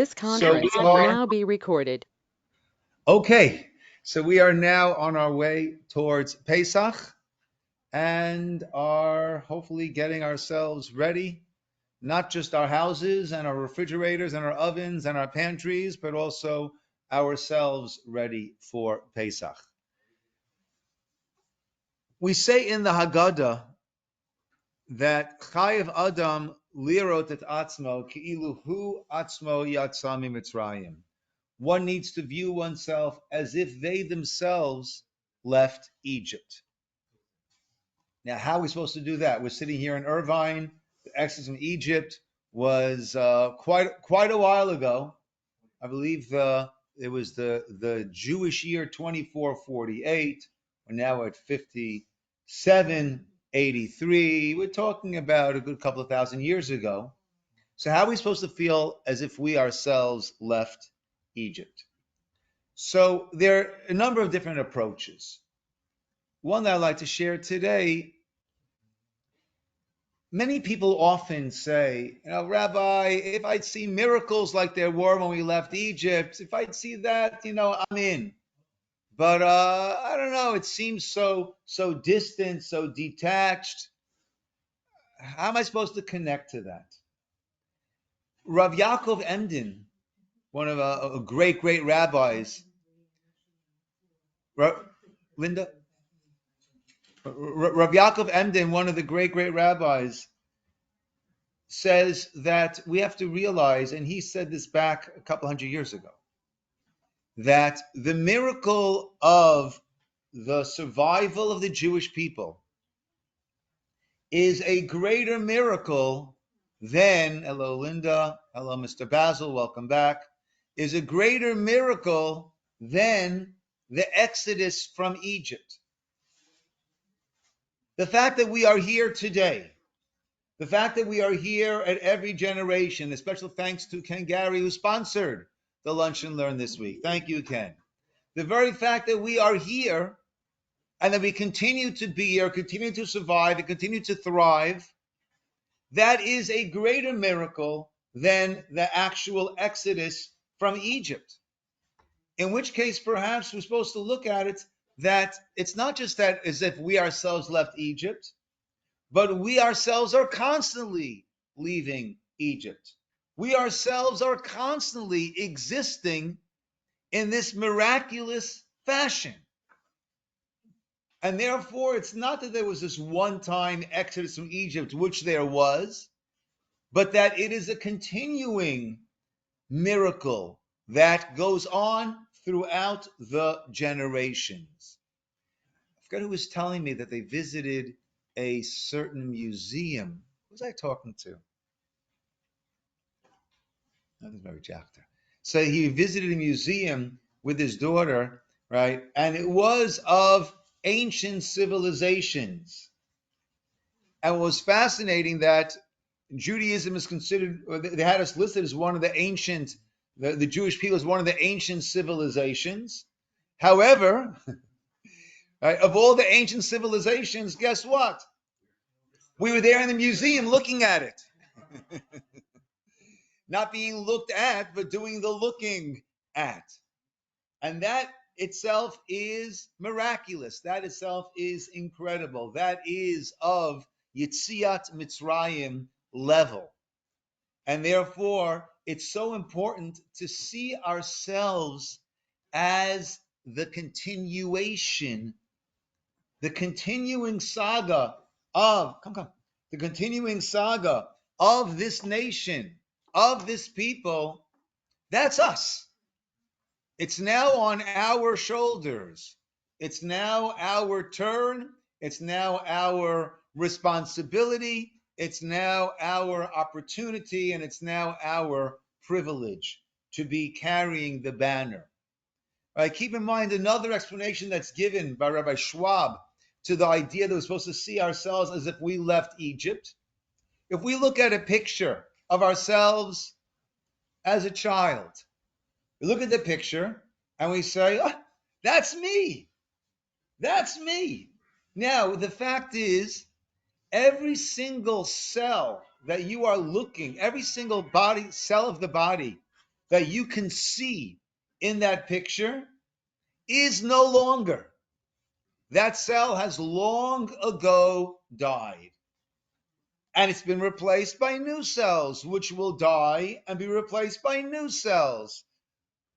This conference will now be recorded. Okay, so we are now on our way towards Pesach and are hopefully getting ourselves ready, not just our houses and our refrigerators and our ovens and our pantries, but also ourselves ready for Pesach. We say in the Haggadah that Chayev Adam lirot et atzmo ki'ilu hu atzmo yatsa miMitzrayim. One needs to view oneself as if they themselves left Egypt. Now, how are we supposed to do that? We're sitting here in Irvine. The exodus from Egypt was quite a while ago. I believe it was the Jewish year 2448. We're now at 5783. We're talking about a good couple of thousand years ago. So how are we supposed to feel as if we ourselves left Egypt? So there are a number of different approaches. One that I'd like to share today, many people often say, Rabbi, if I'd see miracles like there were when we left Egypt, if I'd see that, I'm in. But I don't know, it seems so distant, so detached. How am I supposed to connect to that? Rav Yaakov Emden, one of a great rabbis, Linda? Rav Yaakov Emden, one of the great rabbis, says that we have to realize, and he said this back a couple hundred years ago, that the miracle of the survival of the Jewish people is a greater miracle than, hello Linda, hello Mr. Basil, welcome back, is a greater miracle than the exodus from Egypt. The fact that we are here today, the fact that we are here at every generation, a special thanks to Ken Gary who sponsored the Lunch and Learn this week. Thank you, Ken. The very fact that we are here and that we continue to be here, continue to survive, and continue to thrive, that is a greater miracle than the actual exodus from Egypt. In which case, perhaps we're supposed to look at it that it's not just that as if we ourselves left Egypt, but we ourselves are constantly leaving Egypt. We ourselves are constantly existing in this miraculous fashion. And therefore, it's not that there was this one-time exodus from Egypt, which there was, but that it is a continuing miracle that goes on throughout the generations. I forgot who was telling me that they visited a certain museum. Who was I talking to? That was Mary Jachter. So he visited a museum with his daughter, right? And it was of ancient civilizations. And it was fascinating that Judaism is considered, or they had us listed as one of the ancient, the Jewish people as one of the ancient civilizations. However, right, of all the ancient civilizations, guess what? We were there in the museum looking at it. Not being looked at, but doing the looking at. And that itself is miraculous. That itself is incredible. That is of Yetziat Mitzrayim level. And therefore, it's so important to see ourselves as the continuation, the continuing saga of, the continuing saga of this nation, of this people. That's us. It's now on our shoulders. It's now our turn. It's now our responsibility. It's now our opportunity, and it's now our privilege to be carrying the banner. Right? Keep in mind another explanation that's given by Rabbi Schwab to the idea that we're supposed to see ourselves as if we left Egypt. If we look at a picture of ourselves as a child, we look at the picture and we say, oh, that's me. That's me. Now, the fact is, every single cell that you are looking, every single body cell of the body that you can see in that picture is no longer. That cell has long ago died. And it's been replaced by new cells, which will die and be replaced by new cells.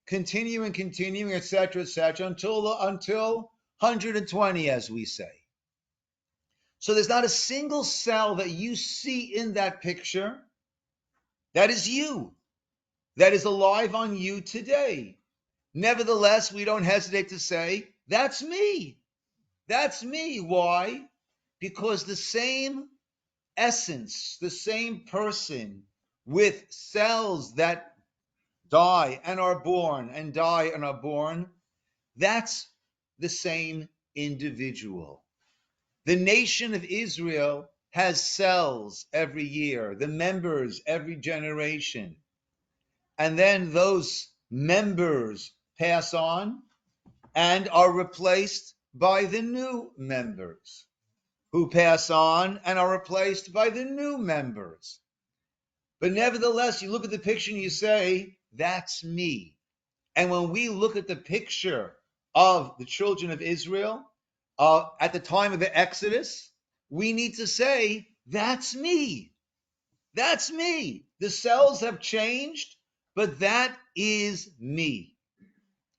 Continuing, etc., until 120, as we say. So there's not a single cell that you see in that picture that is you, that is alive on you today. Nevertheless, we don't hesitate to say, that's me. That's me. Why? Because the same essence, the same person with cells that die and are born and die and are born, that's the same individual. The nation of Israel has cells every year, the members every generation. And then those members pass on and are replaced by the new members, who pass on and are replaced by the new members. But nevertheless, you look at the picture and you say, that's me. And when we look at the picture of the children of Israel at the time of the Exodus, we need to say, that's me. That's me. The cells have changed, but that is me.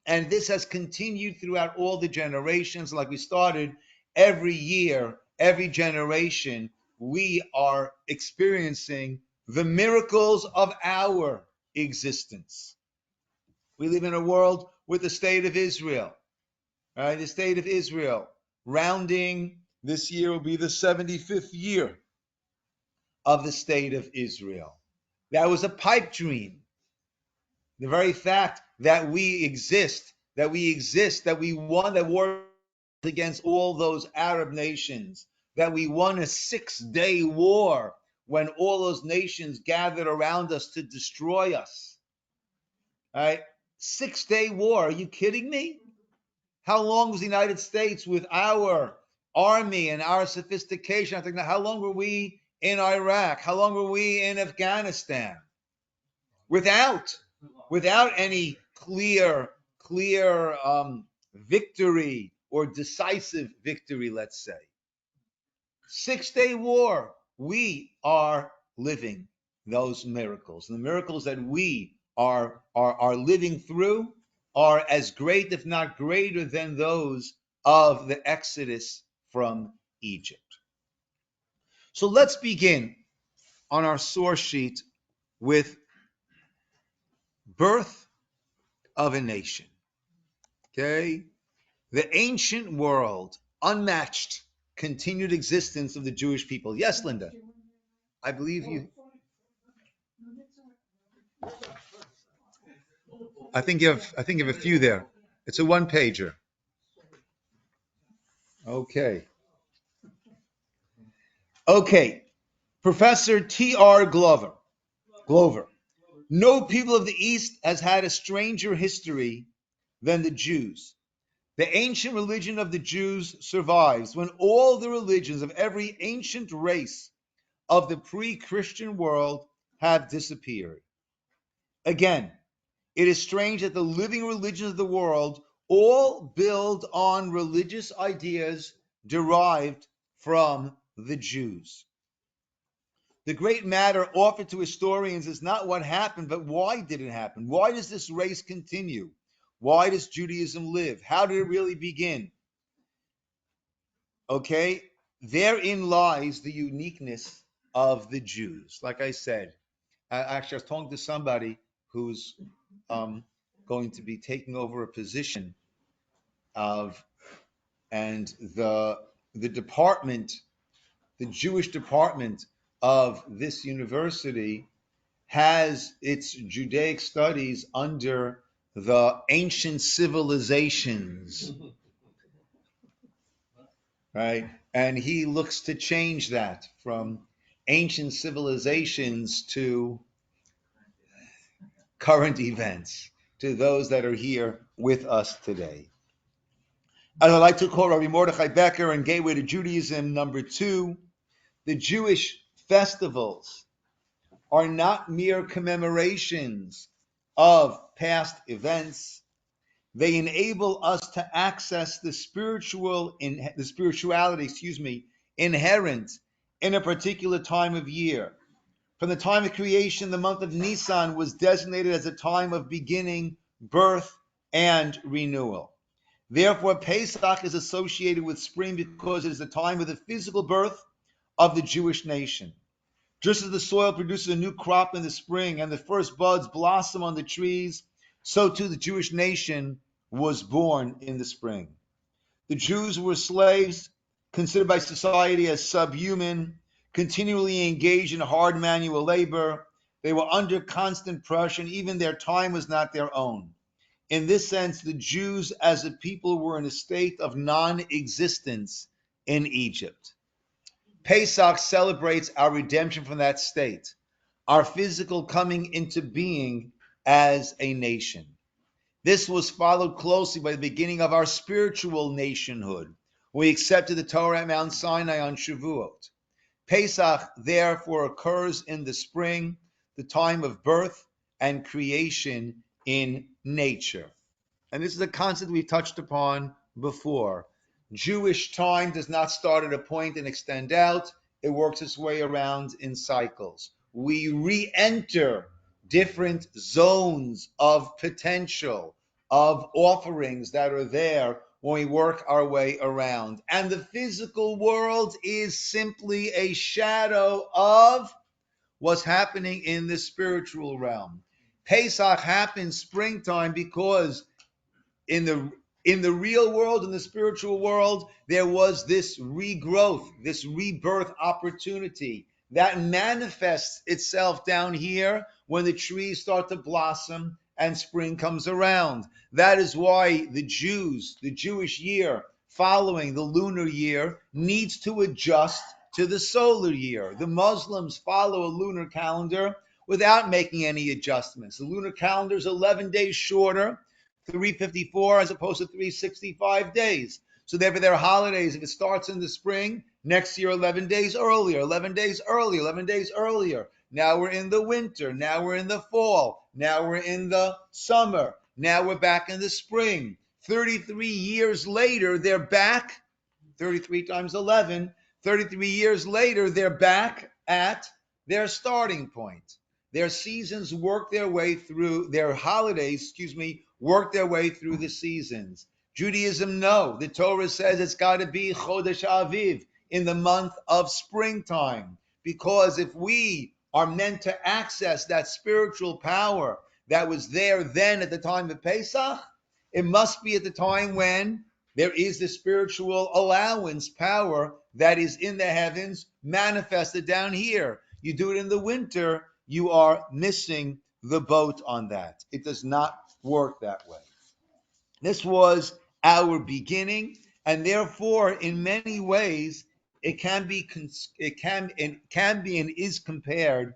And this has continued throughout all the generations. Like we started, every year, every generation, we are experiencing the miracles of our existence. We live in a world with the state of Israel. Right? The state of Israel, rounding this year will be the 75th year of the state of Israel. That was a pipe dream. The very fact that we exist, that we won the war against all those Arab nations, that we won a 6-day war when all those nations gathered around us to destroy us. Right? 6-day war. Are you kidding me? How long was the United States with our army and our sophistication? I think, how long were we in Iraq? How long were we in Afghanistan? Without any clear victory or decisive victory, let's say. 6-day war. We are living those miracles. And the miracles that we are living through are as great, if not greater, than those of the Exodus from Egypt. So let's begin on our source sheet with birth of a nation. Okay? The ancient world, unmatched, continued existence of the Jewish people. Yes, Linda? I believe you. I think you have a few there. It's a one-pager. Okay. Professor T.R. Glover. No people of the East has had a stranger history than the Jews. The ancient religion of the Jews survives when all the religions of every ancient race of the pre-Christian world have disappeared. Again, it is strange that the living religions of the world all build on religious ideas derived from the Jews. The great matter offered to historians is not what happened, but why did it happen? Why does this race continue? Why does Judaism live? How did it really begin? Okay, therein lies the uniqueness of the Jews. Like I said, actually, I was talking to somebody who's going to be taking over a position of, and the department, the Jewish department of this university has its Judaic studies under the ancient civilizations, right? And he looks to change that from ancient civilizations to current events, to those that are here with us today. As I like to call Rabbi Mordechai Becker in Gateway to Judaism, number 2, the Jewish festivals are not mere commemorations of past events. They enable us to access the spirituality, inherent in a particular time of year. From the time of creation, the month of Nisan was designated as a time of beginning, birth, and renewal. Therefore, Pesach is associated with spring because it is the time of the physical birth of the Jewish nation. Just as the soil produces a new crop in the spring and the first buds blossom on the trees, so too the Jewish nation was born in the spring. The Jews were slaves, considered by society as subhuman, continually engaged in hard manual labor. They were under constant pressure, and even their time was not their own. In this sense, the Jews as a people were in a state of non-existence in Egypt. Pesach celebrates our redemption from that state, our physical coming into being as a nation. This was followed closely by the beginning of our spiritual nationhood. We accepted the Torah at Mount Sinai on Shavuot. Pesach, therefore, occurs in the spring, the time of birth and creation in nature. And this is a concept we touched upon before. Jewish time does not start at a point and extend out. It works its way around in cycles. We re-enter different zones of potential, of offerings that are there when we work our way around. And the physical world is simply a shadow of what's happening in the spiritual realm. Pesach happens springtime because in the real world, in the spiritual world, there was this regrowth, this rebirth opportunity that manifests itself down here when the trees start to blossom and spring comes around. That is why the Jews, the Jewish year following the lunar year, needs to adjust to the solar year. The Muslims follow a lunar calendar without making any adjustments. The lunar calendar is 11 days shorter, 354 as opposed to 365 days. So therefore their holidays, if it starts in the spring, next year 11 days earlier, 11 days earlier, 11 days earlier. Now we're in the winter, now we're in the fall, now we're in the summer, now we're back in the spring. 33 years later, they're back, 33 times 11, 33 years later, they're back at their starting point. Their seasons work their way through, their holidays, work their way through the seasons. Judaism, no. The Torah says it's got to be Chodesh Aviv, in the month of springtime. Because if we are meant to access that spiritual power that was there then at the time of Pesach, it must be at the time when there is the spiritual allowance power that is in the heavens manifested down here. You do it in the winter, you are missing the boat on that. It does not work that way. This was our beginning, and therefore, in many ways, it can be and is compared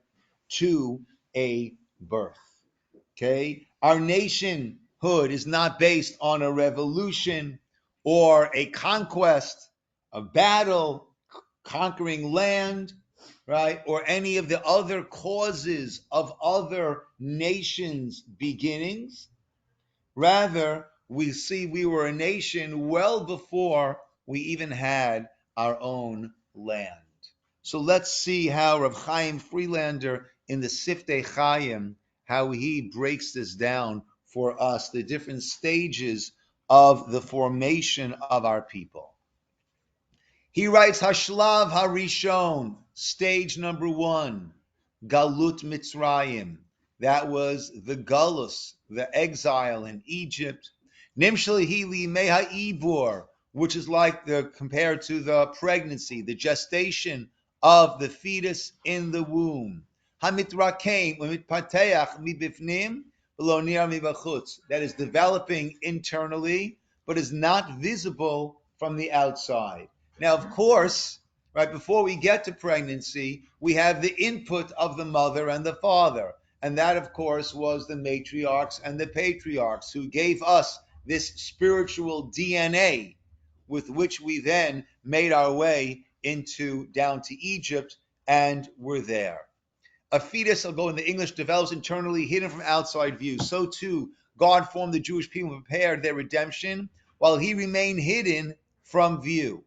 to a birth. Okay, our nationhood is not based on a revolution or a conquest, a battle, conquering land, right, or any of the other causes of other nations' beginnings. Rather, we see we were a nation well before we even had our own land. So let's see how Rav Chaim Freelander in the Siftei Chaim, how he breaks this down for us, the different stages of the formation of our people. He writes, Hashlav Harishon, stage number 1, Galut Mitzrayim. That was the Galus, the exile in Egypt. Nimshal Hili Meha Ibor, which is like compared to the pregnancy, the gestation of the fetus in the womb. Hamitrakeim Umitpateach Mibifnim Belonir Mibachutz. That is developing internally, but is not visible from the outside. Now, of course, right before we get to pregnancy, we have the input of the mother and the father. And that, of course, was the matriarchs and the patriarchs who gave us this spiritual DNA with which we then made our way down to Egypt and were there. A fetus, I'll go in the English, develops internally, hidden from outside view. So too, God formed the Jewish people and prepared their redemption while he remained hidden from view.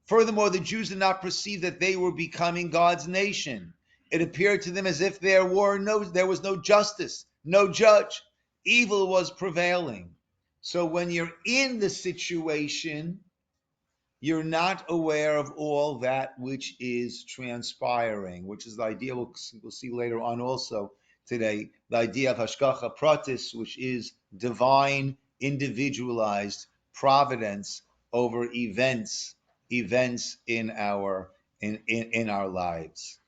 Furthermore, the Jews did not perceive that they were becoming God's nation. It appeared to them as if there was no justice, no judge. Evil was prevailing. So when you're in the situation, you're not aware of all that which is transpiring, which is the idea we'll see later on also today, the idea of hashgacha pratis, which is divine, individualized providence over events in our lives.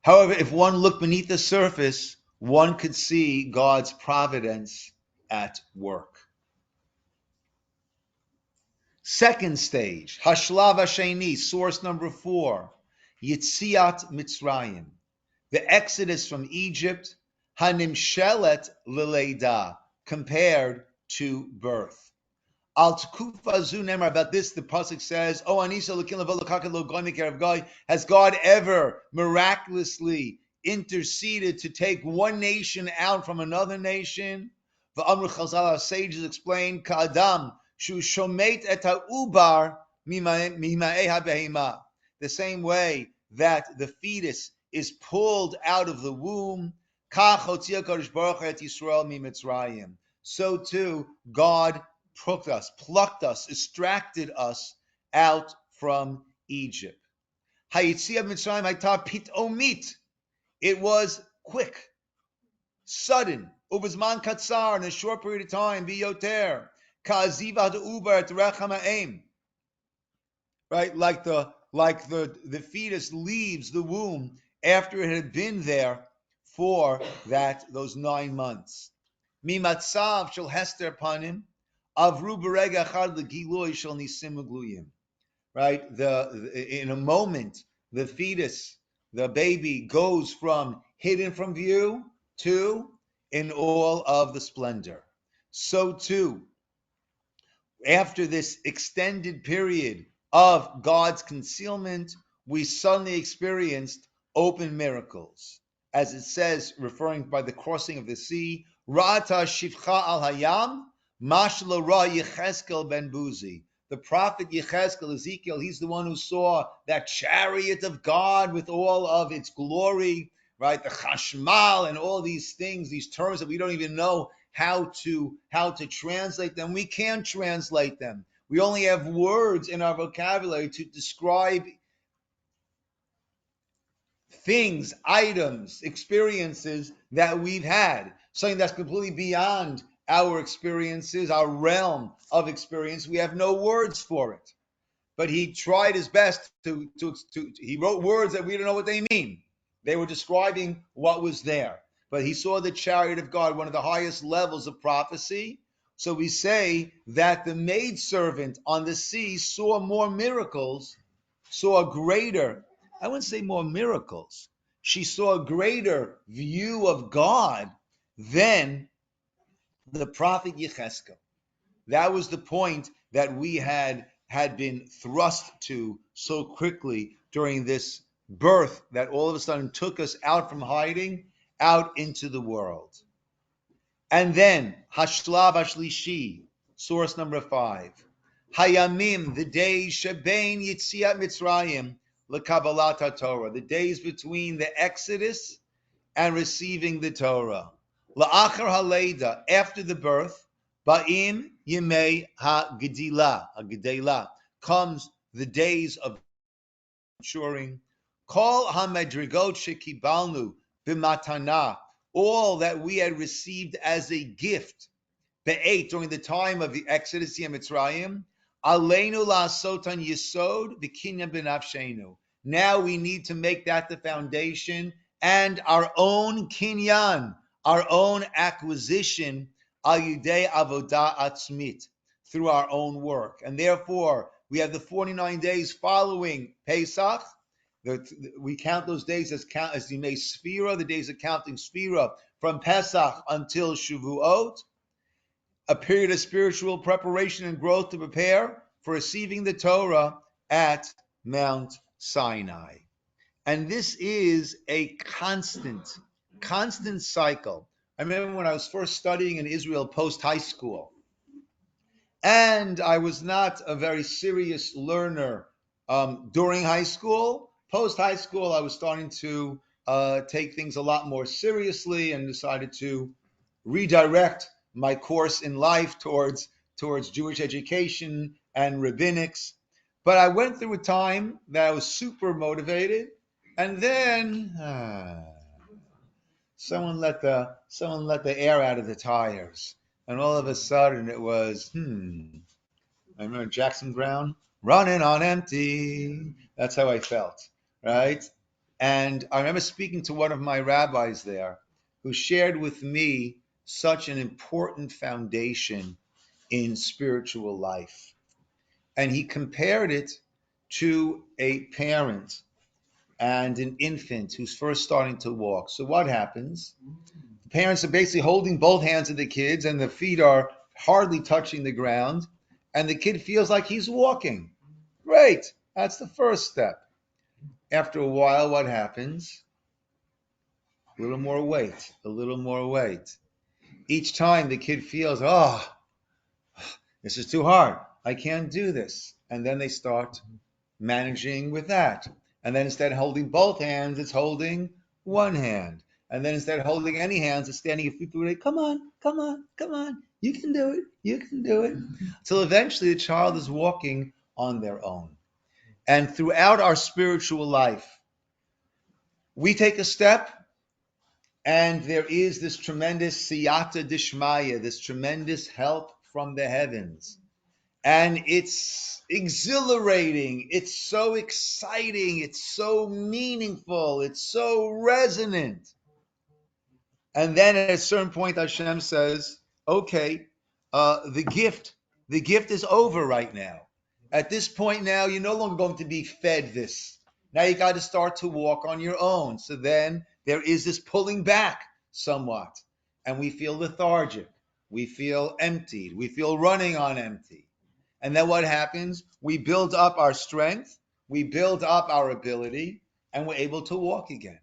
However, if one looked beneath the surface, one could see God's providence at work. Second stage, Hashlav Hasheni, source number 4, Yitziat Mitzrayim, the exodus from Egypt, Hanimshelet Leleida, compared to birth. Al Tkufa Zu Nemar, about this, the pasuk says, "Oh Anisa Lukin Levolokaka Lo Goy Mikerav Goy." Has God ever miraculously interceded to take one nation out from another nation? The Amru Chazal, our sages explain, Ka'adam Shu Shomet Et HaUbar Mimaei HaBehema. The same way that the fetus is pulled out of the womb, Kach Hotzia Kodesh Baruch Et Yisroel MiMitzrayim. So too, God plucked us, extracted us out from Egypt. Hayitziah Mitzrayim hayta pitomit. It was quick, sudden. Ubazman katzar, in a short period of time. Biyoter ka'aziva ha'ubar et recham ha'em. Right, like the fetus leaves the womb after it had been there for those 9 months. Mimatzav shel hester panim. Avru berega achad legiloi shel nisim ugluyim. Right, in a moment, the fetus, the baby, goes from hidden from view to in all of the splendor. So too, after this extended period of God's concealment, we suddenly experienced open miracles. As it says, referring by the crossing of the sea, Ra'ata shivcha al hayam, mashlo ra Yecheskel ben Buzi. The prophet Yecheskel, Ezekiel, he's the one who saw that chariot of God with all of its glory, right? The chashmal and all these things, these terms that we don't even know how to translate them. We can't translate them. We only have words in our vocabulary to describe things, items, experiences that we've had. Something that's completely beyond our experiences, our realm of experience. We have no words for it. But he tried his best he wrote words that we don't know what they mean. They were describing what was there. But he saw the chariot of God, one of the highest levels of prophecy. So we say that the maidservant on the sea saw more miracles, saw a greater, I wouldn't say more miracles. She saw a greater view of God than the prophet Yecheskel. That was the point that we had been thrust to so quickly during this birth that all of a sudden took us out from hiding, out into the world. And then, Hashlav Hashlishi, source number 5. Hayamim, the days Shebein Yitziat Mitzrayim LeKabbalat HaTorah, the days between the Exodus and receiving the Torah. La'achar Haleida, after the birth, Ba'im Yemei HaGedila, comes the days of maturing. Kol HaMedrigot Shekibalnu B'matana, all that we had received as a gift, Be'et, during the time of the Exodus Yem Mitzrayim, Aleinu La'asotan Yisod B'Kinyan B'Nafshenu. Now we need to make that the foundation and our own kinyan, our own acquisition, al yudei avodah atzmit, through our own work. And therefore, we have the 49 days following Pesach. We count those days as Yimei Sfira, the days of counting Sfira, from Pesach until Shavuot, a period of spiritual preparation and growth to prepare for receiving the Torah at Mount Sinai. And this is a constant cycle. I remember when I was first studying in Israel post high school, and I was not a very serious learner during high school. Post high school, I was starting to take things a lot more seriously and decided to redirect my course in life towards Jewish education and rabbinics. But I went through a time that I was super motivated, and then someone let the air out of the tires, and all of a sudden it was I remember Jackson Brown, running on empty. That's how I felt, right? And I remember speaking to one of my rabbis there who shared with me such an important foundation in spiritual life. And he compared it to a parent and an infant who's first starting to walk. So what happens? The parents are basically holding both hands of the kids, and the feet are hardly touching the ground, and the kid feels like he's walking. Great. That's the first step. After a while, what happens? A little more weight, a little more weight. Each time the kid feels, oh, this is too hard. I can't do this. And then they start managing with that. And then instead of holding both hands, it's holding one hand. And then instead of holding any hands, it's standing your feet through. Come on, come on, come on. You can do it. You can do it. Till eventually the child is walking on their own. And throughout our spiritual life, we take a step, and there is this tremendous siyata dishmaya, this tremendous help from the heavens. And it's exhilarating. It's so exciting. It's so meaningful. It's so resonant. And then at a certain point, Hashem says, okay, the gift is over right now. At this point now, you're no longer going to be fed this. Now you got to start to walk on your own. So then there is this pulling back somewhat. And we feel lethargic. We feel emptied. We feel running on empty. And then what happens? We build up our strength. We build up our ability. And we're able to walk again.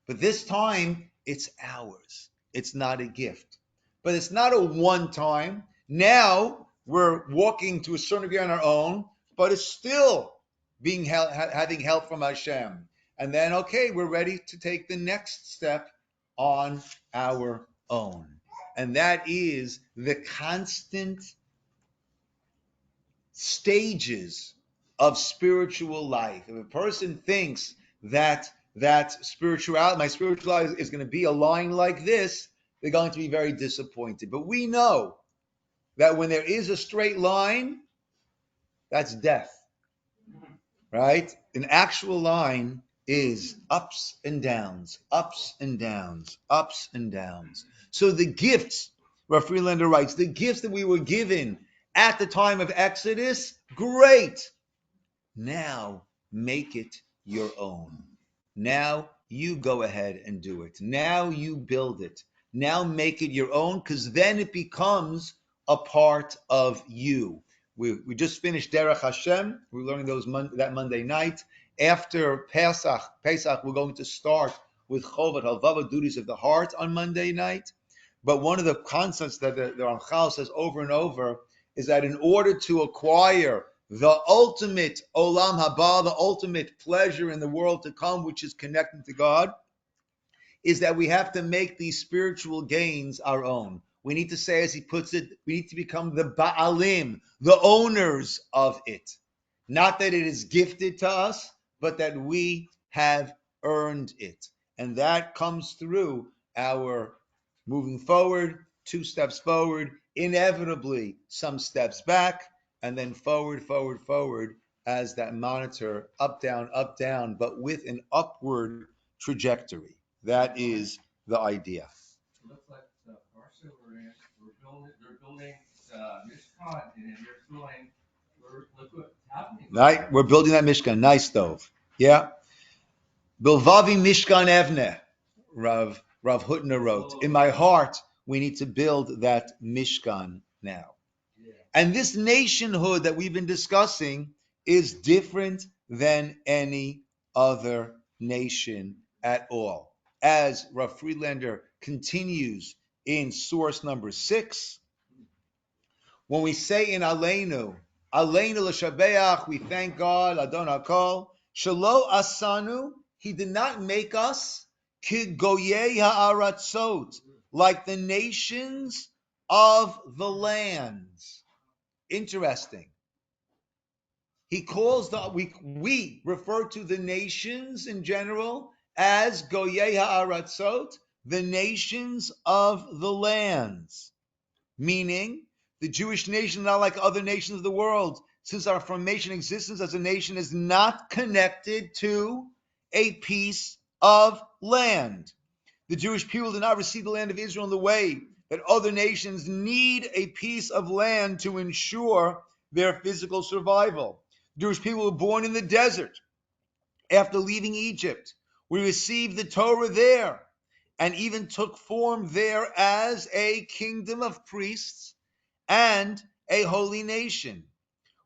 But this time, it's ours. It's not a gift. But it's not a one time. Now we're walking to a certain degree on our own, but it's still being having help from Hashem. And then, okay, we're ready to take the next step on our own. And that is the constant stages of spiritual life. If a person thinks that my spiritual life is going to be a line like this, they're going to be very disappointed. But we know that when there is a straight line, that's death, right? An actual line is ups and downs, ups and downs, ups and downs. So the gifts, Rav Friedlander writes, the gifts that we were given at the time of Exodus, great. Now make it your own. Now you go ahead and do it. Now you build it. Now make it your own, because then it becomes a part of you. We just finished Derech Hashem. We're learning that Monday night. After Pesach, we're going to start with Chovat Halvava, duties of the heart, on Monday night. But one of the concepts that the Ramchal says over and over is that in order to acquire the ultimate olam haba, the ultimate pleasure in the world to come, which is connecting to God, is that we have to make these spiritual gains our own. We need to say, as he puts it, we need to become the ba'alim, the owners of it. Not that it is gifted to us, but that we have earned it. And that comes through our moving forward, 2 steps forward, inevitably some steps back, and then forward, forward, forward as that monitor, up, down, but with an upward trajectory. That is the idea. It looks like the Parsha they're building the Mishkan, and they're doing, look what's happening. Right? We're building that Mishkan. Nice stove. Yeah. Bilvavi Mishkan Evne, Rav Hutner wrote. In my heart, we need to build that Mishkan now. Yeah. And this nationhood that we've been discussing is different than any other nation at all. As Rav Friedlander continues in source number 6, when we say in Aleinu l'shabeach, we thank God, Adon HaKol, Shelo asanu, he did not make us ki goyei ha'aratzot, like the nations of the lands. Interesting. He calls we refer to the nations in general as goyei ha'aratzot, the nations of the lands, meaning the Jewish nation, not like other nations of the world, since our formation and existence as a nation is not connected to a piece of land. The Jewish people did not receive the land of Israel in the way that other nations need a piece of land to ensure their physical survival. The Jewish people were born in the desert. After leaving Egypt, we received the Torah there and even took form there as a kingdom of priests and a holy nation.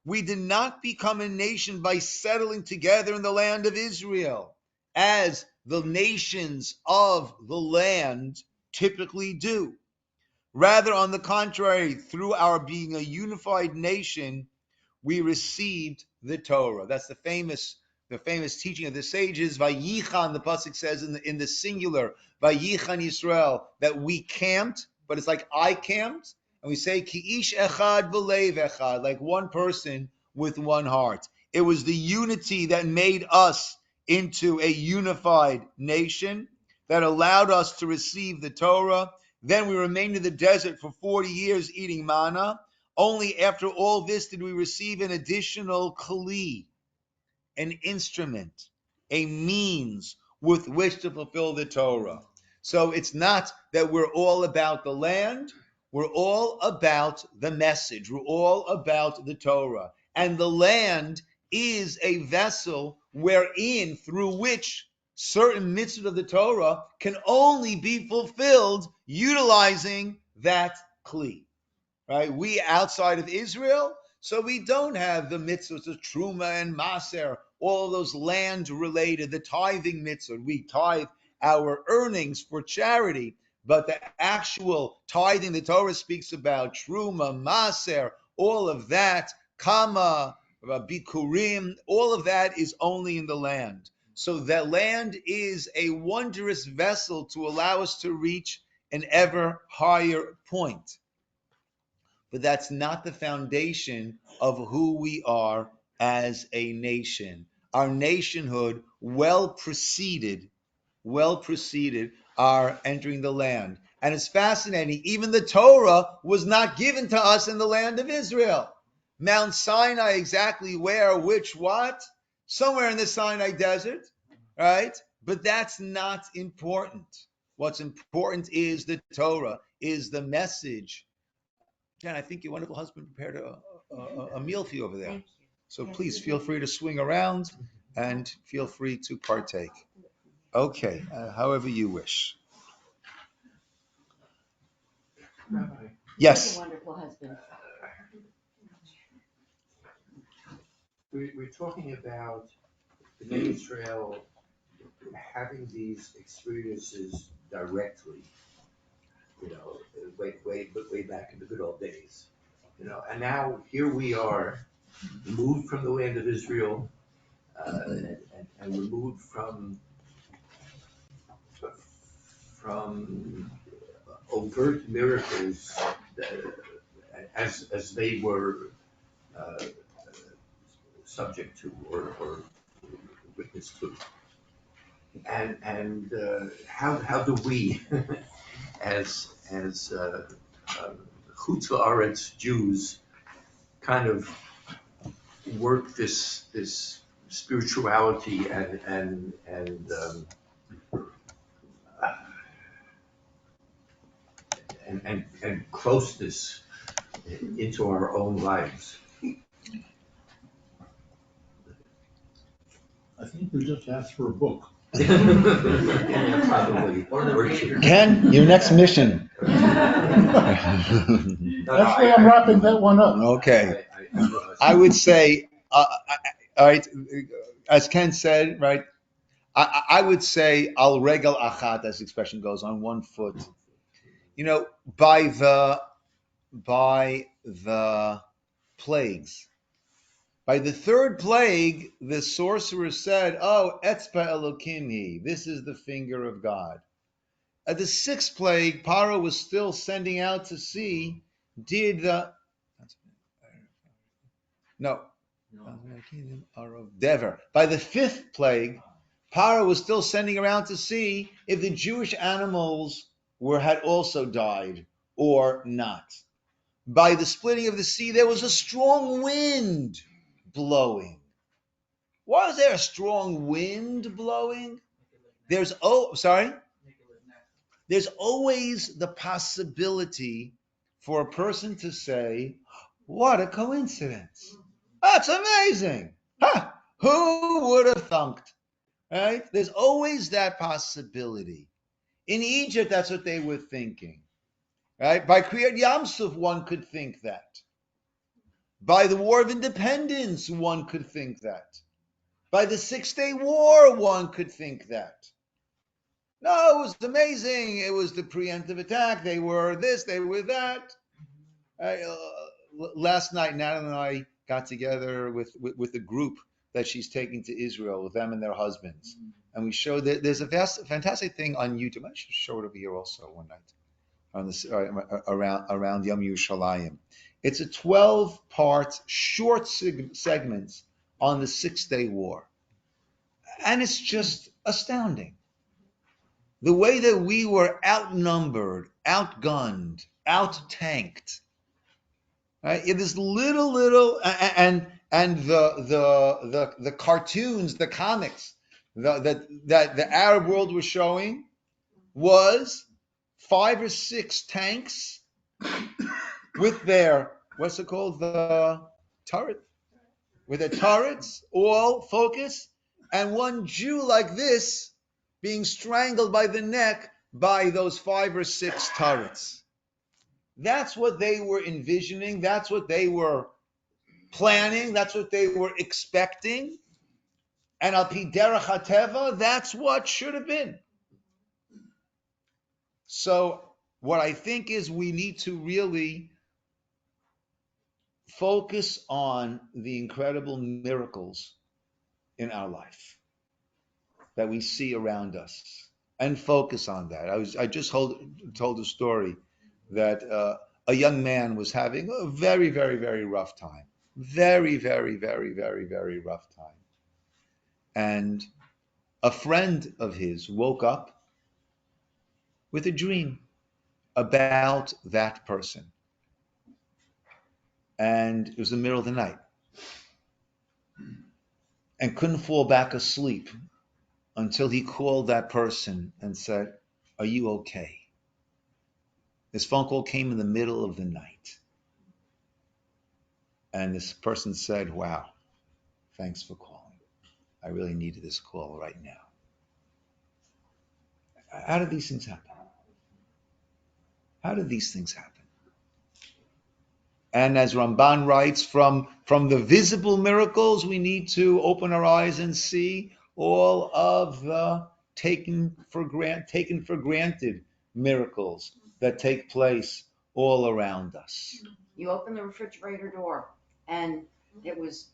We did not become a nation by settling together in the land of Israel, as the nations of the land typically do. Rather, on the contrary, through our being a unified nation, we received the Torah. That's the famous teaching of the sages. Vayichan, the pasuk says in the singular, Vayichan Yisroel, that we camped, but it's like I camped, and we say ki ish echad v'leiv echad, like one person with one heart. It was the unity that made us into a unified nation that allowed us to receive the Torah. Then we remained in the desert for 40 years eating manna. Only after all this did we receive an additional kli, an instrument, a means with which to fulfill the Torah. So it's not that we're all about the land, we're all about the message, we're all about the Torah. And the land is a vessel wherein, through which certain mitzvot of the Torah can only be fulfilled utilizing that kli. Right? We outside of Israel, so we don't have the mitzvahs of Truma and Maser, all of those land-related, the tithing mitzvah. We tithe our earnings for charity, but the actual tithing the Torah speaks about, Truma, Maser, all of that, Kama, Bikurim, all of that is only in the land. So that land is a wondrous vessel to allow us to reach an ever higher point. But that's not the foundation of who we are as a nation. Our nationhood well preceded our entering the land. And it's fascinating, even the Torah was not given to us in the land of Israel. Mount Sinai, exactly where, which, what? Somewhere in the Sinai desert, right? But that's not important. What's important is the Torah, is the message. Jen, I think your wonderful husband prepared a meal for you over there. So please feel free to swing around and feel free to partake. Okay, however you wish. Rabbi. Yes. A wonderful husband. We're talking about the Israel having these experiences directly, way back in the good old days, and now here we are, removed from the land of Israel, and removed from overt miracles as they were subject to or witness to. And how do we as Chutz La'aretz Jews kind of work this spirituality and closeness into our own lives? I think we just asked for a book. Yeah, probably. Ken, your next mission. Actually, I'm wrapping that one up. Okay. I would say, all right, as Ken said, right, I would say al regal achat, as the expression goes, on one foot. By the plagues. By the third plague, the sorcerer said, "Oh, etzpa Elokim, this is the finger of God." At the sixth plague, Paro was still sending out to see, no. Dever. By the fifth plague, Paro was still sending around to see if the Jewish animals had also died or not. By the splitting of the sea, there was a strong wind blowing. Why was there a strong wind blowing? There's always the possibility for a person to say, "What a coincidence! That's amazing! Huh? Who would have thunk?" Right? There's always that possibility. In Egypt, that's what they were thinking. Right? By Kriyat Yamsuf, one could think that. By the War of Independence, one could think that. By the Six-Day War, one could think that. No, it was amazing. It was the preemptive attack. They were this, they were that. Last night, Nana and I got together with the group that she's taking to Israel, with them and their husbands. And we showed that there's a fantastic thing on YouTube. I should show it over here also one night on this around Yom Yerushalayim. It's a 12-part short segments on the Six-Day War. And it's just astounding. The way that we were outnumbered, outgunned, out-tanked. Right? This little and the cartoons, the comics that the Arab world was showing was 5 or 6 tanks with their, what's it called, the turret, with their turrets, all focus, and one Jew like this being strangled by the neck by those 5 or 6 turrets. That's what they were envisioning. That's what they were planning. That's what they were expecting. And al pi derech hateva, that's what should have been. So what I think is we need to really focus on the incredible miracles in our life that we see around us, and focus on that. I just told a story that a young man was having a very, very, very rough time. Very, very, very, very, very rough time. And a friend of his woke up with a dream about that person. And it was the middle of the night. And couldn't fall back asleep until he called that person and said, "Are you okay?" This phone call came in the middle of the night. And this person said, "Wow, thanks for calling. I really needed this call right now." How did these things happen? How did these things happen? And as Ramban writes, from the visible miracles, we need to open our eyes and see all of the taken for granted miracles that take place all around us. You open the refrigerator door, and it was,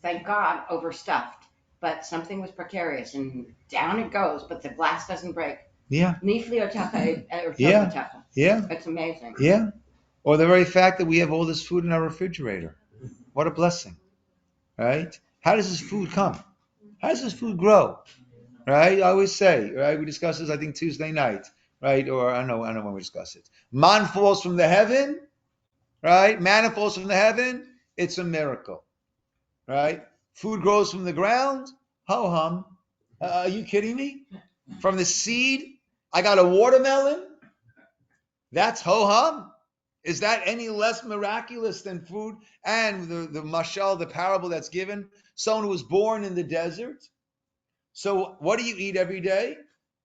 thank God, overstuffed, but something was precarious, and down it goes, but the glass doesn't break. Yeah. Nifli or Yeah. Yeah. It's amazing. Yeah. Or the very fact that we have all this food in our refrigerator. What a blessing, right? How does this food come? How does this food grow? Right? I always say, right? We discussed this, I think, Tuesday night, right? Or I don't know when we discuss it. Man falls from the heaven, right? Manna falls from the heaven. It's a miracle, right? Food grows from the ground. Ho hum. Are you kidding me? From the seed, I got a watermelon. That's ho hum. Is that any less miraculous than food? And the mashal, the parable that's given, someone who was born in the desert. So what do you eat every day?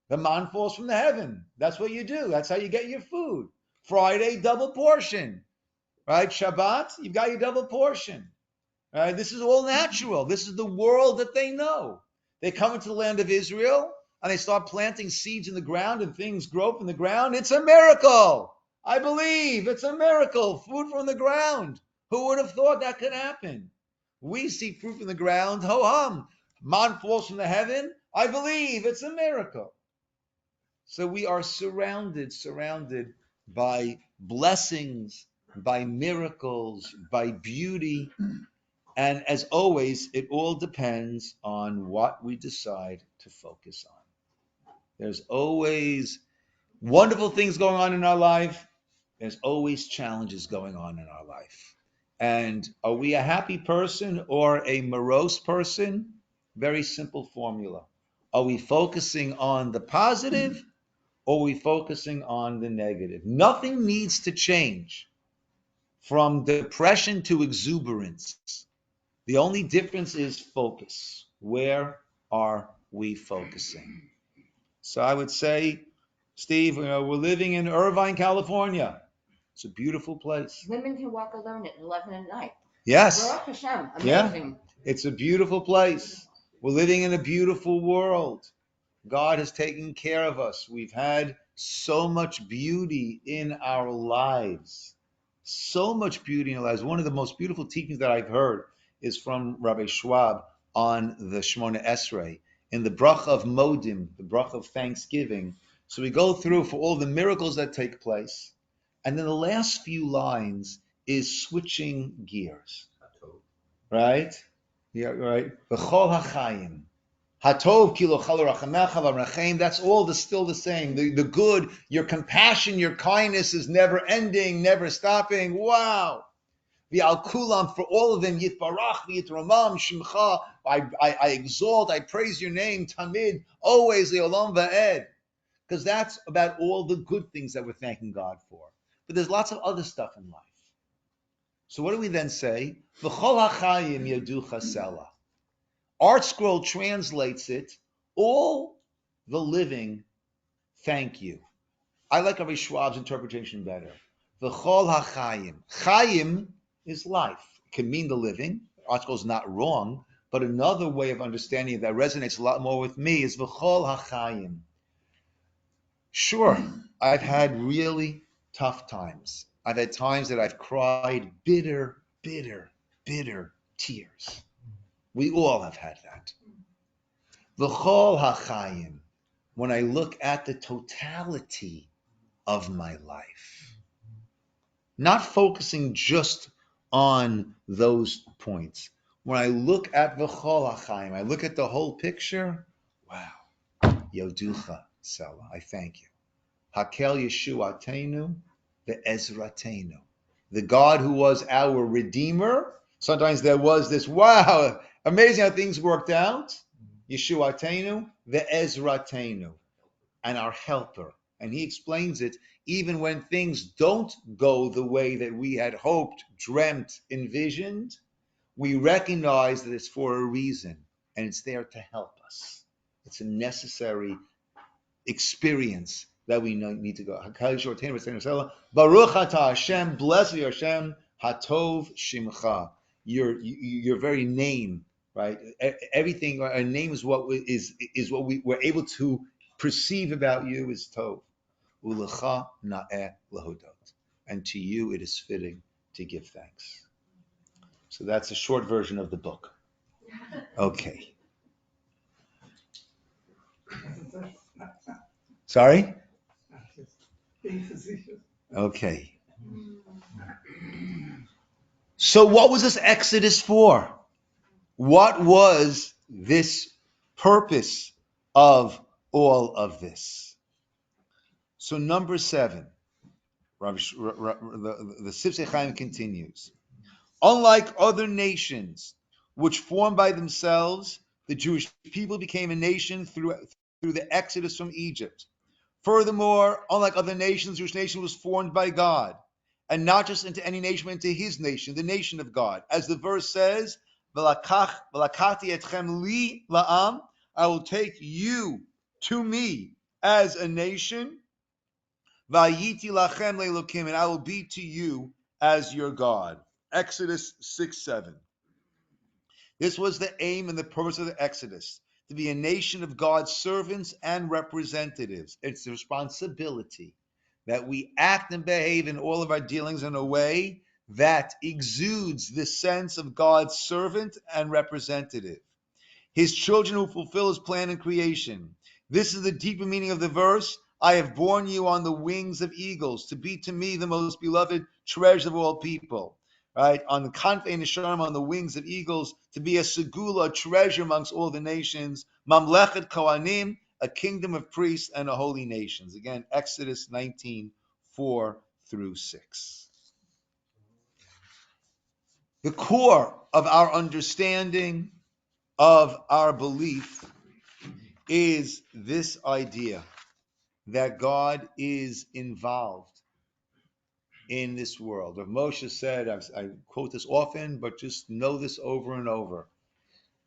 The man falls from the heaven. That's what you do. That's how you get your food. Friday, double portion. Right? Shabbat, you've got your double portion. Right? This is all natural. This is the world that they know. They come into the land of Israel and they start planting seeds in the ground and things grow up in the ground. It's a miracle. I believe it's a miracle. Food from the ground. Who would have thought that could happen? We see fruit from the ground. Ho hum. Man falls from the heaven. I believe it's a miracle. So we are surrounded by blessings, by miracles, by beauty. And as always, it all depends on what we decide to focus on. There's always wonderful things going on in our life. There's always challenges going on in our life. And are we a happy person or a morose person? Very simple formula. Are we focusing on the positive or are we focusing on the negative? Nothing needs to change from depression to exuberance. The only difference is focus. Where are we focusing? So I would say, Steve, we're living in Irvine, California. It's a beautiful place. Women can walk alone at 11 at night. Yes. Baruch Hashem, Yeah. amazing. It's a beautiful place. We're living in a beautiful world. God has taken care of us. We've had so much beauty in our lives. So much beauty in our lives. One of the most beautiful teachings that I've heard is from Rabbi Schwab on the Shemona Esrei, in the bracha of Modim, the bracha of Thanksgiving. So we go through for all the miracles that take place. And then the last few lines is switching gears. Right? Yeah, right. V'chol hachayim. Hatov kilo chalurachamecha v'rachem. That's all still the same. The good, your compassion, your kindness is never ending, never stopping. Wow. V'al kulam, for all of them, yitbarach v'yitramam shimcha. I exalt, I praise your name, tamid, always leolam va'ed. Because that's about all the good things that we're thanking God for. But there's lots of other stuff in life. So what do we then say? V'chol hachayim yaducha sela. Art Scroll translates it, all the living thank you. I like Rabbi Schwab's interpretation better. V'chol hachayim. Chayim is life. It can mean the living. Art Scroll is not wrong, but another way of understanding it that resonates a lot more with me is v'chol hachayim. Sure, I've had really tough times. I've had times that I've cried bitter tears. We all have had that. V'chol hachayim, when I look at the totality of my life, not focusing just on those points. When I look at v'chol hachayim, I look at the whole picture. Wow, yoducha sela, I thank you. Hakel Yeshuatenu, the Ezratenu, the God who was our Redeemer. Sometimes there was this, wow, amazing how things worked out. Yeshuatenu, the Ezratenu, and our helper. And he explains it, even when things don't go the way that we had hoped, dreamt, envisioned, we recognize that it's for a reason, and it's there to help us. It's a necessary experience that we need to go. Baruch atah Hashem, blessed be Hashem, hatov shimcha. Your very name, right? Everything. Our name is what we were able to perceive about you is tov. Ulecha na'eh lahodot, and to you it is fitting to give thanks. So that's a short version of the book. Okay. Sorry? Okay. So what was this Exodus for? What was this purpose of all of this? So number 7, the Sifsei Chaim continues. Unlike other nations which formed by themselves, the Jewish people became a nation through the Exodus from Egypt. Furthermore, unlike other nations, the Jewish nation was formed by God, and not just into any nation, but into his nation, the nation of God. As the verse says, V'lakati etchem li la'am, I will take you to me as a nation, V'ayiti lachem le'elokim, and I will be to you as your God. Exodus 6:7. This was the aim and the purpose of the Exodus, to be a nation of God's servants and representatives. It's a responsibility that we act and behave in all of our dealings in a way that exudes the sense of God's servant and representative. His children who fulfill his plan in creation. This is the deeper meaning of the verse. I have borne you on the wings of eagles to be to me the most beloved treasure of all people. Right? On the Kanfei Nisharim, on the wings of eagles, to be a segula, a treasure amongst all the nations. Mamlechet Kohanim, a kingdom of priests and a holy nations. Again, Exodus 19:4-6. The core of our understanding, of our belief, is this idea that God is involved in this world. Rav Moshe said, I quote this often, but just know this over and over.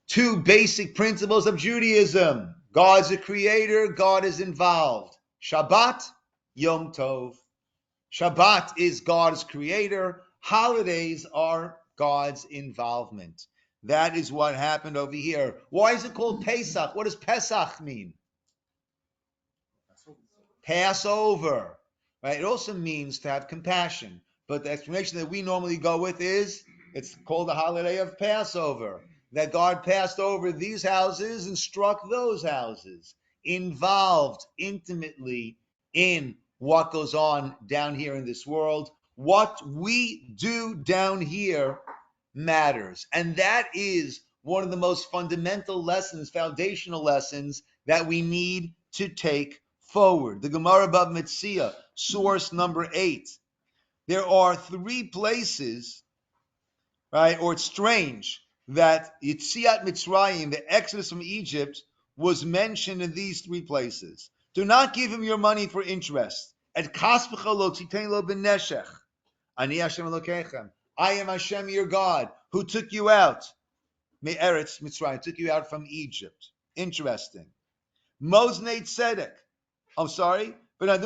Two basic principles of Judaism. God's a creator, God is involved. Shabbat, Yom Tov. Shabbat is God's creator. Holidays are God's involvement. That is what happened over here. Why is it called Pesach? What does Pesach mean? Passover. Right? It also means to have compassion. But the explanation that we normally go with is it's called the holiday of Passover. That God passed over these houses and struck those houses. Involved intimately in what goes on down here in this world. What we do down here matters. And that is one of the most fundamental lessons, foundational lessons that we need to take forward. The Gemara Bava Metzia, source number 8. There are 3 places, right, or it's strange that Yetziat Mitzrayim, the exodus from Egypt, was mentioned in these 3 places. Do not give him your money for interest. Et kaspecha lo titein lo b'neshech. Ani Hashem Elokechem. I am Hashem your God, who took you out. Me'eretz Mitzrayim, took you out from Egypt. Interesting. Moznei Tzedek. I'm sorry, but on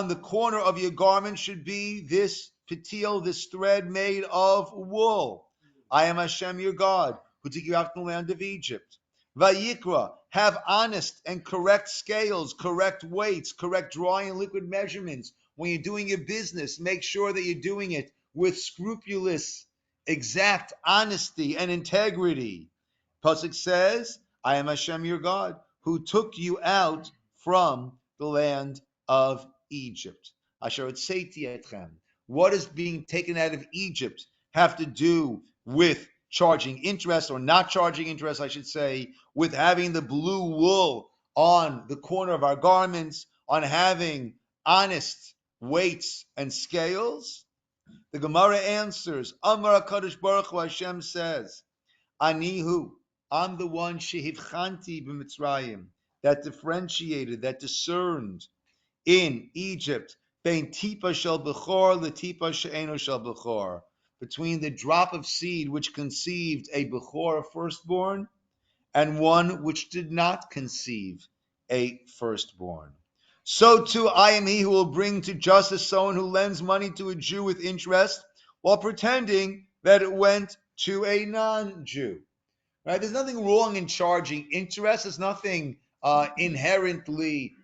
the corner of your garment should be this patil, this thread made of wool. I am Hashem your God, who took you out from the land of Egypt. Vayikra, have honest and correct scales, correct weights, correct drawing and liquid measurements. When you're doing your business, make sure that you're doing it with scrupulous, exact honesty and integrity. Pasuk says, I am Hashem your God, who took you out from the land of Egypt. Asher Otzeiti etchem. What does being taken out of Egypt have to do with charging interest, or not charging interest, I should say, with having the blue wool on the corner of our garments, on having honest weights and scales? The Gemara answers, Amar HaKadosh Baruch Hu, Hashem says, Anihu, I'm the one shehivchanti b'Mitzrayim, that differentiated, that discerned in Egypt, bein tipa shel bechor letipa she'eno shel bechor, between the drop of seed which conceived a bechor, a firstborn, and one which did not conceive a firstborn. So too I am he who will bring to justice someone who lends money to a Jew with interest while pretending that it went to a non-Jew. Right? There's nothing wrong in charging interest. There's nothing inherently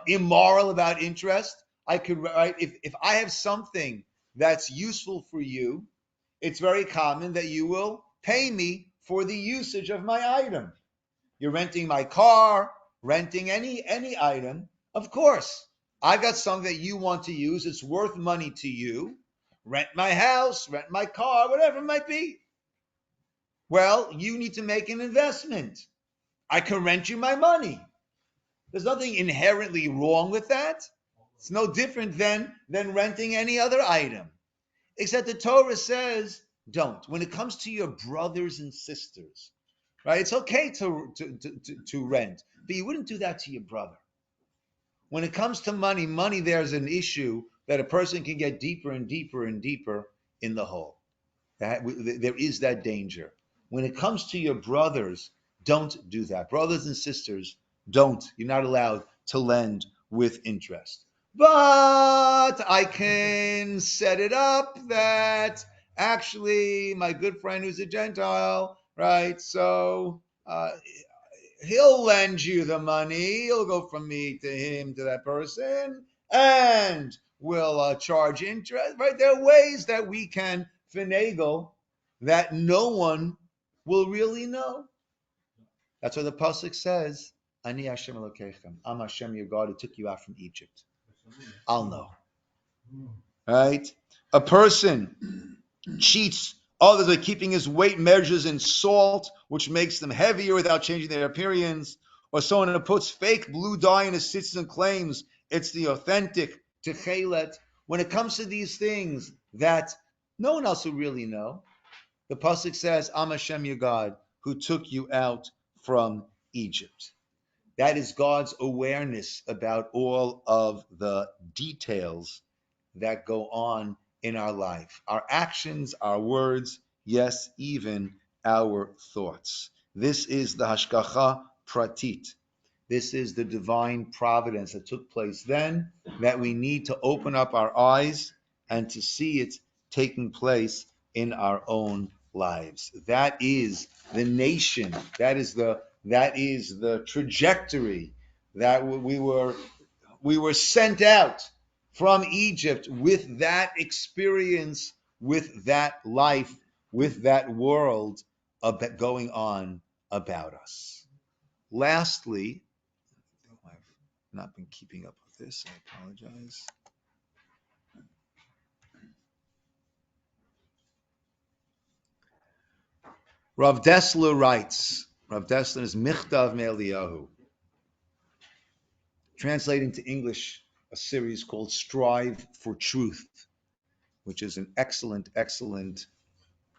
immoral about interest. I could, right? If I have something that's useful for you, it's very common that you will pay me for the usage of my item. You're renting my car, renting any item. Of course, I've got something that you want to use. It's worth money to you. Rent my house, rent my car, whatever it might be. Well, you need to make an investment. I can rent you my money. There's nothing inherently wrong with that. It's no different than renting any other item. Except the Torah says, don't. When it comes to your brothers and sisters, right? It's okay to rent, but you wouldn't do that to your brother. When it comes to money, there's an issue that a person can get deeper and deeper and deeper in the hole. There is that danger. When it comes to your brothers, don't do that. Brothers and sisters, don't. You're not allowed to lend with interest. But I can set it up that actually my good friend who's a Gentile, right? So Uh, he'll lend you the money. He'll go from me to him to that person, and we'll charge interest. Right? There are ways that we can finagle that no one will really know. That's what the pasuk says. Ani Hashem Elokeichem. I'm Hashem, your God, who took you out from Egypt. I'll know. Right? A person cheats others by keeping his weight measures in salt, which makes them heavier without changing their appearance, or someone who puts fake blue dye in his sits and claims it's the authentic techelet. When it comes to these things that no one else will really know, the pasuk says, "Am Hashem your God, who took you out from Egypt." That is God's awareness about all of the details that go on in our life. Our actions, our words, yes, even our thoughts. This is the hashgacha pratit. This is the divine providence that took place then, that we need to open up our eyes and to see it taking place in our own lives. That is the nation. That is the trajectory that we were sent out from Egypt with that experience, with that life, with that world going on about us. Lastly, I've not been keeping up with this. I apologize. Rav Dessler writes, Rav Dessler is Michtav Me'Eliyahu, translating to English a series called Strive for Truth, which is an excellent, excellent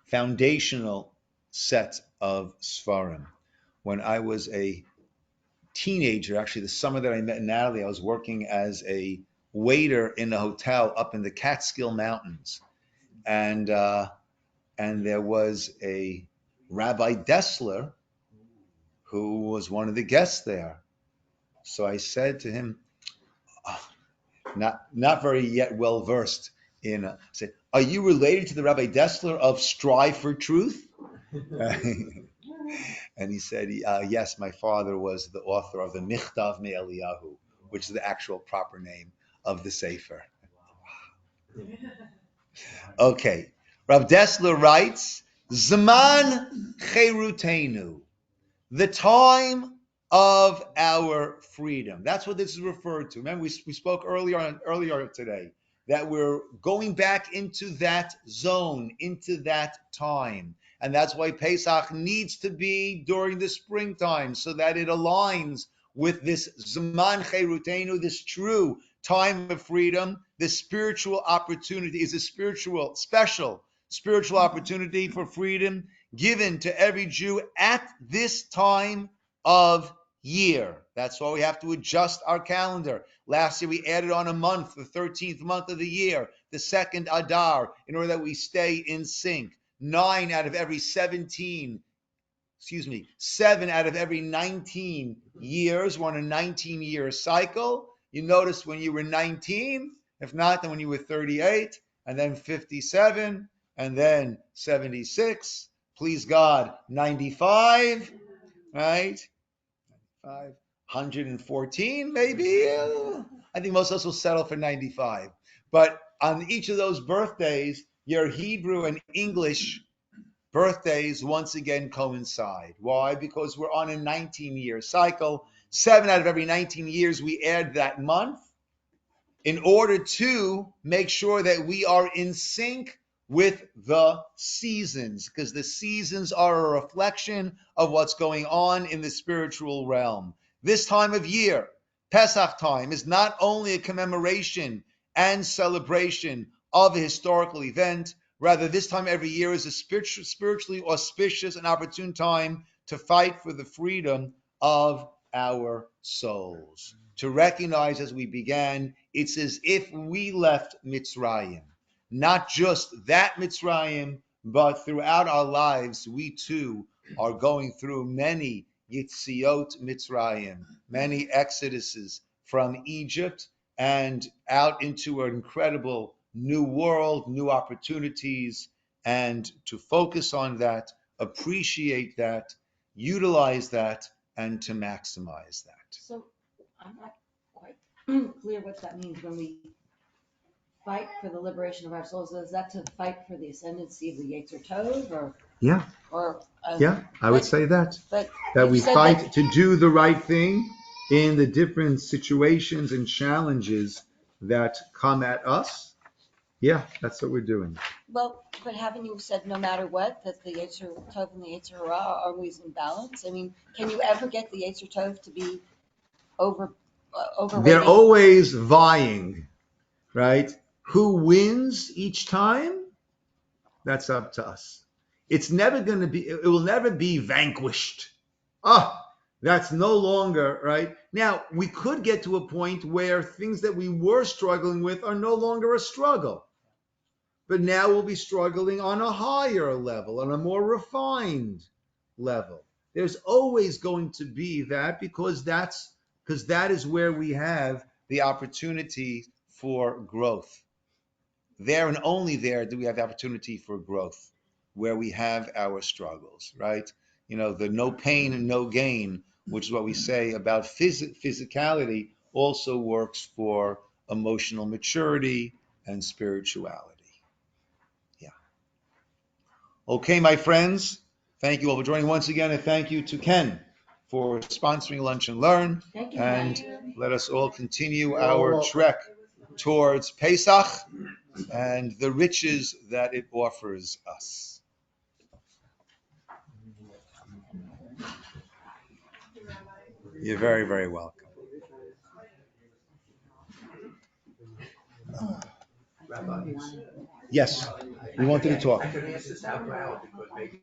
foundational set of Sfarim. When I was a teenager, actually the summer that I met Natalie, I was working as a waiter in a hotel up in the Catskill Mountains. And there was a Rabbi Dessler who was one of the guests there. So I said to him, not very yet well versed in, I said, "Are you related to the Rabbi Dessler of Strive for Truth?" And he said, "Yes, my father was the author of the Michtav Me'Eliyahu, which is the actual proper name of the Sefer." Okay, Rav Dessler writes, Zman Cherutenu, the time of our freedom. That's what this is referred to. Remember, we spoke earlier today that we're going back into that zone, into that time. And that's why Pesach needs to be during the springtime, so that it aligns with this Zman Cherutenu, this true time of freedom. This spiritual opportunity is a special spiritual opportunity for freedom given to every Jew at this time of year. That's why we have to adjust our calendar. Last year we added on a month, the 13th month of the year, the second Adar, in order that we stay in sync. 7 out of every 19 years, we're on a 19-year cycle. You notice when you were 19, if not, then when you were 38, and then 57, and then 76, please God, 95, right? 114, maybe. I think most of us will settle for 95. But on each of those birthdays, your Hebrew and English birthdays once again coincide. Why? Because we're on a 19-year cycle. 7 out of every 19 years, we add that month in order to make sure that we are in sync with the seasons, because the seasons are a reflection of what's going on in the spiritual realm. This time of year, Pesach time, is not only a commemoration and celebration of a historical event, rather this time every year is a spiritually auspicious and opportune time to fight for the freedom of our souls. To recognize, as we began, it's as if we left Mitzrayim. Not just that Mitzrayim, but throughout our lives, we too are going through many Yitziot Mitzrayim, many exoduses from Egypt and out into an incredible new world, new opportunities, and to focus on that, appreciate that, utilize that and to maximize that. So I'm not quite clear what that means when we fight for the liberation of our souls. Is that to fight for the ascendancy of the Yetzer Tov, Yeah, or I would but- say that. but That you we said fight that- to do the right thing in the different situations and challenges that come at us. Yeah, that's what we're doing. Well, but haven't you said no matter what that the Yetzer Tov and the Yetzer Hara are always in balance? I mean, can you ever get the Yetzer Tov to be overweighting? They're always vying, right? Who wins each time? That's up to us. It's never going to be, it will never be vanquished. That's no longer, right? Now, we could get to a point where things that we were struggling with are no longer a struggle. But now we'll be struggling on a higher level, on a more refined level. There's always going to be that because that is where we have the opportunity for growth. There and only there do we have the opportunity for growth, where we have our struggles, right? The no pain and no gain, which is what we say about physicality, also works for emotional maturity and spirituality. Okay, my friends, thank you all for joining once again, and thank you to Ken for sponsoring Lunch and Learn. Thank you, And Ken. let us all continue our trek towards Pesach and the riches that it offers us. You're very, very welcome. Rabbi, Yes, you wanted to talk. I can ask this out loud because maybe